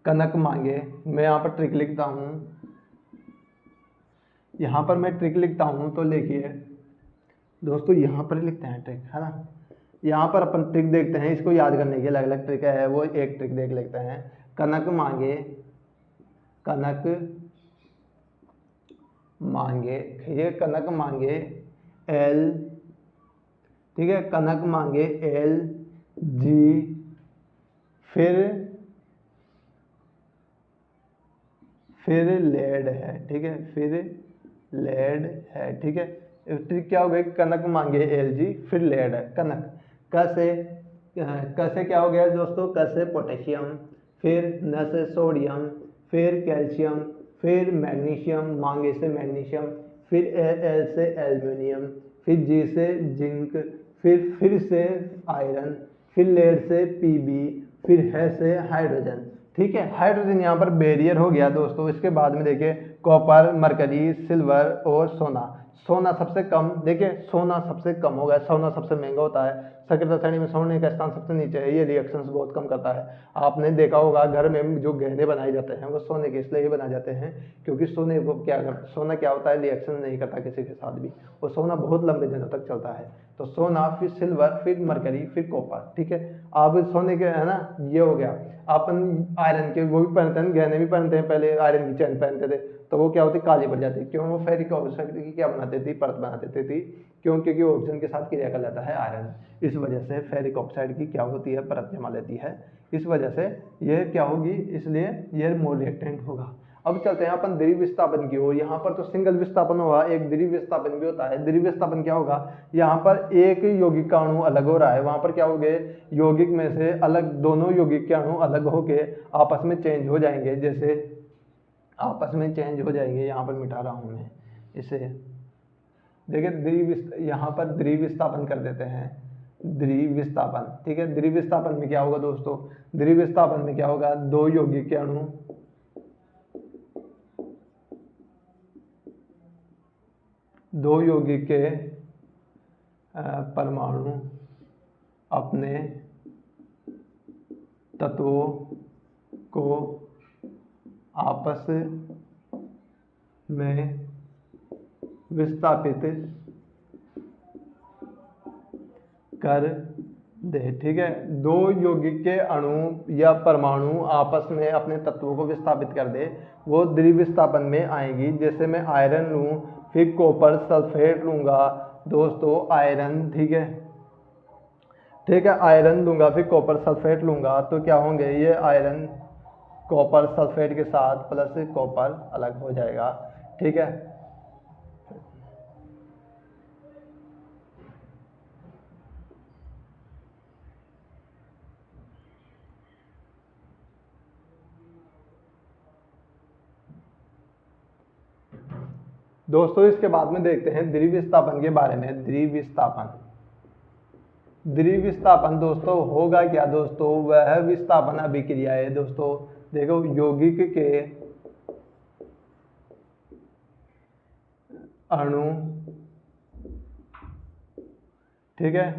A: कनक मांगे, मैं यहाँ पर ट्रिक लिखता हूँ, यहाँ पर मैं ट्रिक लिखता हूँ, तो देखिए दोस्तों यहाँ पर लिखते हैं ट्रिक, है ना। यहाँ पर अपन ट्रिक देखते हैं, इसको याद करने की अलग अलग ट्रिक है, वो एक ट्रिक देख लेते हैं। कनक मांगे, कनक मांगे, ये कनक मांगे L, ठीक है, कनक मांगे Lg, फिर लेड है, ठीक है, फिर लेड है, ठीक है। ट्रिक क्या हो गई, कनक मांगे Lg, फिर लेड है, कनक क से क्या हो गया दोस्तों, क से पोटेशियम, फिर न से सोडियम, फिर कैल्शियम, फिर मैग्नीशियम, मांगे से मैग्नीशियम, फिर L से एल्युमिनियम, फिर G से जिंक, फिर से आयरन, फिर लेड से Pb, फिर है से हाइड्रोजन, ठीक है। हाइड्रोजन यहाँ पर बैरियर हो गया दोस्तों। इसके बाद में देखिए कॉपर, मरकरी, सिल्वर और सोना। सोना सबसे कम, देखिए सोना सबसे कम होगा, सोना सबसे महंगा होता है, सक्रियता श्रेणी में सोने का स्थान सबसे नीचे है, ये रिएक्शंस बहुत कम करता है। आपने देखा होगा घर में जो गहने बनाए जाते हैं वो सोने के इसलिए ही बनाए जाते हैं क्योंकि सोने को क्या कर, सोना क्या होता है, रिएक्शन नहीं करता किसी के साथ भी, और सोना बहुत लंबे दिनों तक चलता है। तो सोना, फिर सिल्वर, फिर मरकरी, फिर कॉपर, ठीक है। अब सोने के है ना, ये हो गया। अपन आयरन के वो भी पहनते हैं, गहने भी पहनते हैं, पहले आयरन की चैन पहनते थे, तो वो क्या होती, काली पड़ जाती, क्यों, वो फेरिक ऑक्साइड की क्या बना देती, परत बना देती थी, क्यों, क्योंकि ऑक्सीजन के साथ क्रिया कर लेता है आयरन, इस वजह से फेरिक ऑक्साइड की क्या होती है, परत जमा लेती है, इस वजह से ये क्या होगी, इसलिए ये मोल रिएक्टेंट होगा। अब चलते हैं अपन द्वितीय विस्थापन की ओर। यहाँ पर तो सिंगल विस्थापन होगा, एक द्वितीय विस्थापन भी होता है। द्वितीय विस्थापन क्या होगा, यहाँ पर एक यौगिक का अणु अलग हो रहा है, वहां पर क्या हो गए, यौगिक में से अलग, दोनों यौगिक के अणु अलग होके आपस में चेंज हो जाएंगे, जैसे आपस में चेंज हो जाएंगे, यहाँ पर मिटा रहा हूँ मैं इसे, देखिए यहाँ पर द्वितीय विस्थापन कर देते हैं, द्वितीय विस्थापन, ठीक है। द्वितीय विस्थापन में क्या होगा दोस्तों, द्वितीय विस्थापन में क्या होगा, दो यौगिक के अणु, दो यौगिक के परमाणु अपने तत्वों को आपस में विस्थापित कर दे, ठीक है। दो यौगिक के अणु या परमाणु आपस में अपने तत्वों को विस्थापित कर दे, वो द्वितीय विस्थापन में आएंगी। जैसे मैं आयरन लूँ, फिर कॉपर सल्फेट लूँगा दोस्तों, आयरन, ठीक है, ठीक है, आयरन लूँगा, फिर कॉपर सल्फेट लूँगा, तो क्या होंगे, ये आयरन कॉपर सल्फेट के साथ प्लस कॉपर अलग हो जाएगा, ठीक है। दोस्तों इसके बाद में देखते हैं द्वितीय विस्थापन के बारे में। द्वितीय विस्थापन, द्वितीय विस्थापन दोस्तों होगा क्या दोस्तों, वह विस्थापन अभिक्रिया है दोस्तों। देखो यौगिक के अणु, ठीक है,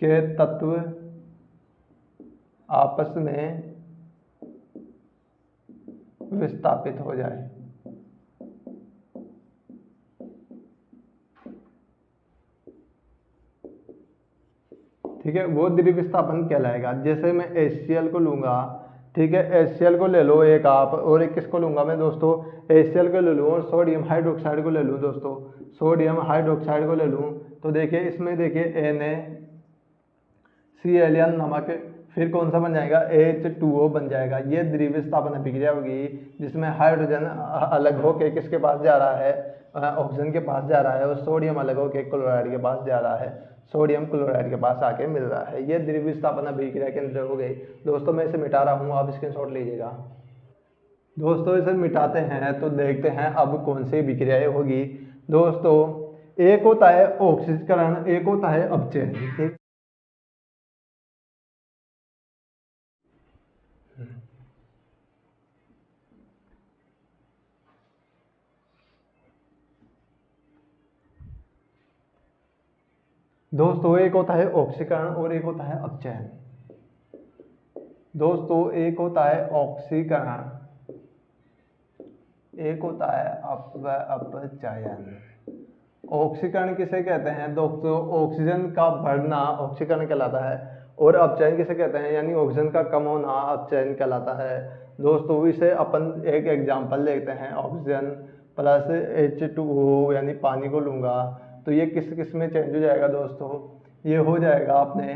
A: के तत्व आपस में विस्थापित हो जाए, ठीक है, वो द्वितीय विस्थापन कहलाएगा। जैसे मैं HCl को लूंगा, ठीक है, HCl को ले लो एक आप, और एक किसको लूंगा मैं दोस्तों, HCl को ले लूँ और सोडियम हाइड्रोक्साइड को ले लूँ दोस्तों, सोडियम हाइड्रोक्साइड को ले लूँ, तो देखिए इसमें देखिए NaCl नमक, फिर कौन सा बन जाएगा, H2O बन जाएगा। ये द्वितीय विस्थापन अभिक्रिया होगी जिसमें हाइड्रोजन अलग होके किसके पास जा रहा है, ऑक्सीजन के पास जा रहा है, और सोडियम अलग होके क्लोराइड के पास जा रहा है, सोडियम क्लोराइड के पास आके मिल रहा है। ये द्वितीय विस्थापन अभिक्रिया के अंदर हो गई दोस्तों। मैं इसे मिटा रहा हूँ, आप स्क्रीनशॉट लीजिएगा। दोस्तों इसे मिटाते हैं तो देखते हैं अब कौन सी विक्रियाएं होगी दोस्तों। एक होता है ऑक्सीकरण, एक होता है अपचयन, ठीक। दोस्तों एक होता है ऑक्सीकरण और एक होता है अपचयन। दोस्तों एक होता है ऑक्सीकरण, एक होता है अपचयन। ऑक्सीकरण किसे कहते हैं दोस्तों, ऑक्सीजन का बढ़ना ऑक्सीकरण कहलाता है, और अपचयन किसे कहते हैं, यानी ऑक्सीजन का कम होना अपचयन कहलाता है दोस्तों। इसे अपन एक एग्जांपल देखते हैं, ऑक्सीजन प्लस H2O यानी पानी को लूँगा, तो ये किस किस में चेंज हो जाएगा दोस्तों, ये हो जाएगा अपने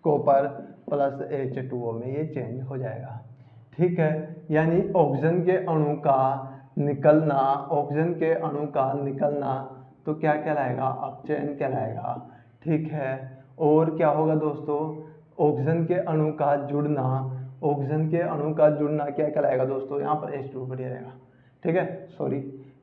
A: कॉपर प्लस H2O में ये चेंज हो जाएगा, ठीक है। यानी ऑक्सीजन के अणु का निकलना, ऑक्सीजन के अणु का निकलना तो क्या कहलाएगा, अपचयन कहलाएगा, ठीक है। और क्या होगा दोस्तों, ऑक्सीजन के अणु का जुड़ना, ऑक्सीजन के अणु का जुड़ना क्या कहलाएगा दोस्तों, यहाँ पर H2 बढ़िया रहेगा, ठीक है, सॉरी,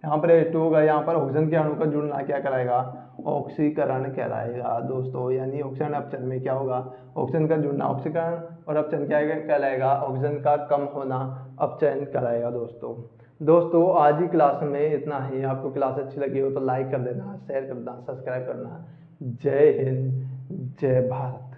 A: यहाँ पर H2 होगा, यहाँ पर ऑक्सीजन के अणु का जुड़ना क्या कहलाएगा, ऑक्सीकरण कहलाएगा दोस्तों। यानी ऑक्सीजन अपचयन में क्या होगा, ऑक्सीजन का जुड़ना ऑक्सीकरण, और अपचयन क्या कहलाएगा, ऑक्सीजन का कम होना अपचयन कहलाएगा दोस्तों। दोस्तों आज की क्लास में इतना ही। आपको क्लास अच्छी लगी हो तो लाइक कर देना, शेयर कर देना, सब्सक्राइब करना। जय हिंद, जय भारत।